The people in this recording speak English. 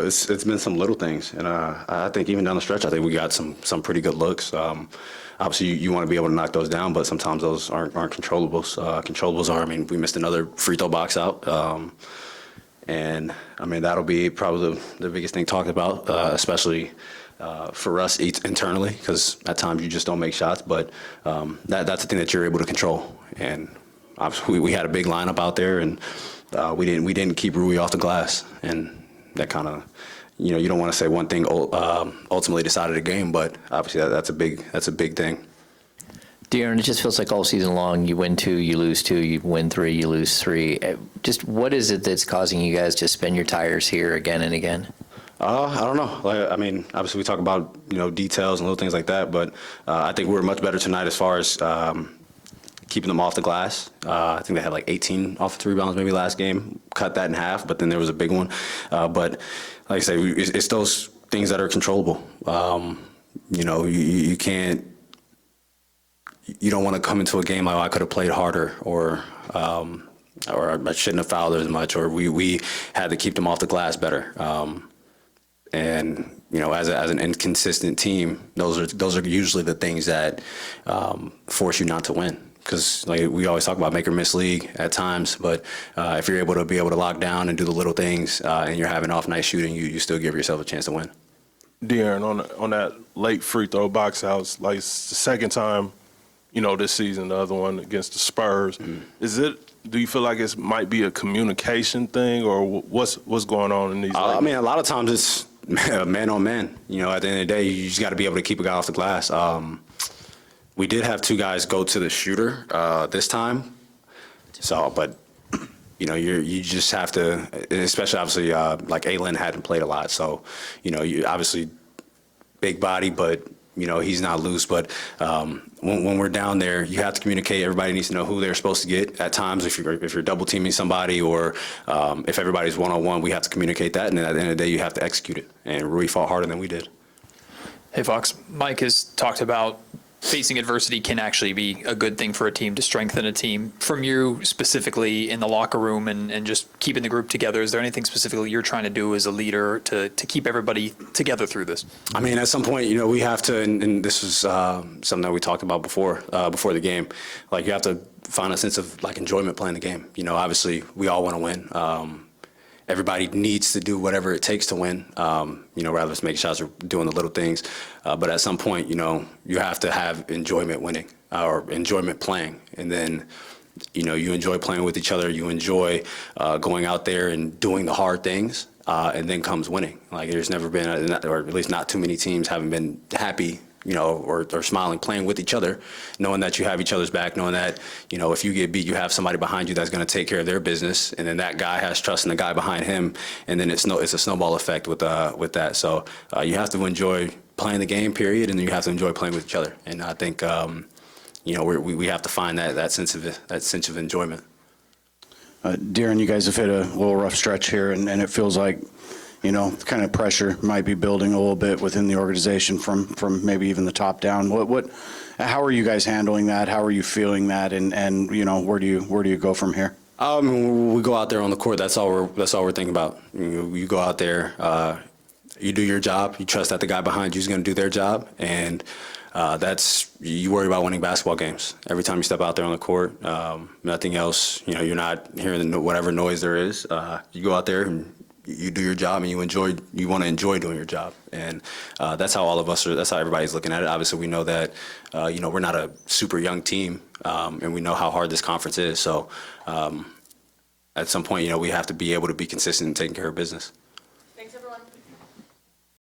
It's been some little things, and I think even down the stretch, I think we got some pretty good looks. Obviously, you want to be able to knock those down, but sometimes those aren't controllables. Controllables are. I mean, we missed another free throw box out, and I mean that'll be probably the biggest thing talked about, especially for us internally, because at times you just don't make shots. But that's the thing that you're able to control, and obviously we had a big lineup out there, and we didn't keep Rui off the glass, and that kind of, you don't want to say one thing ultimately decided a game, but obviously that's a big thing. De'Aaron, it just feels like all season long, you win 2, you lose 2, you win 3, you lose 3. Just what is it that's causing you guys to spin your tires here again and again? I don't know. I mean, obviously we talk about details and little things like that, but I think we were much better tonight as far as keeping them off the glass. I think they had like 18 offensive rebounds maybe last game. Cut that in half, but then there was a big one. But like I say, it's those things that are controllable. You can't. You don't want to come into a game like, oh, I could have played harder, or I shouldn't have fouled as much, or we had to keep them off the glass better. And as an inconsistent team, those are usually the things that force you not to win. Because like we always talk about make or miss league at times, but if you're able to lock down and do the little things, and you're having off night shooting, you still give yourself a chance to win. De'Aaron, on that late free throw box outs, like it's the second time, this season, the other one against the Spurs. Mm-hmm. Do you feel like it might be a communication thing, or what's going on in these? I mean, a lot of times it's man on man. At the end of the day, you just got to be able to keep a guy off the glass. We did have 2 guys go to the shooter this time. So, but you just have to, especially obviously like Aylin hadn't played a lot, so you obviously big body, but he's not loose. But when we're down there, you have to communicate. Everybody needs to know who they're supposed to get. At times, if you're double teaming somebody, or if everybody's one-on-one, we have to communicate that. And at the end of the day, you have to execute it. And Rui fought harder than we did. Hey, Fox. Mike has talked about facing adversity can actually be a good thing for a team, to strengthen a team. From you specifically in the locker room and just keeping the group together, is there anything specifically you're trying to do as a leader to keep everybody together through this? I mean, at some point, we have to, and this was something that we talked about before the game, like you have to find a sense of like enjoyment playing the game. Obviously we all want to win. Everybody needs to do whatever it takes to win, rather than making shots or doing the little things. But at some point, you have to have enjoyment winning or enjoyment playing. And then, you enjoy playing with each other. You enjoy going out there and doing the hard things. And then comes winning. Like there's never been, or at least not too many teams haven't been happy, or smiling, playing with each other, knowing that you have each other's back, knowing that, if you get beat, you have somebody behind you that's going to take care of their business, and then that guy has trust in the guy behind him, and then it's a snowball effect with that. So you have to enjoy playing the game, period, and then you have to enjoy playing with each other. And I think, we have to find that sense of enjoyment. De'Aaron, you guys have hit a little rough stretch here, and it feels like, kind of pressure might be building a little bit within the organization from maybe even the top down. How are you guys handling that? How are you feeling that? And where do you go from here? We go out there on the court. That's all we're thinking about. You go out there, you do your job. You trust that the guy behind you is going to do their job, and you worry about winning basketball games every time you step out there on the court. Nothing else. You're not hearing whatever noise there is. You go out there and you do your job, and you want to enjoy doing your job. And that's how all of us are. That's how everybody's looking at it. Obviously, we know that we're not a super young team, and we know how hard this conference is. So at some point, we have to be able to be consistent and taking care of business.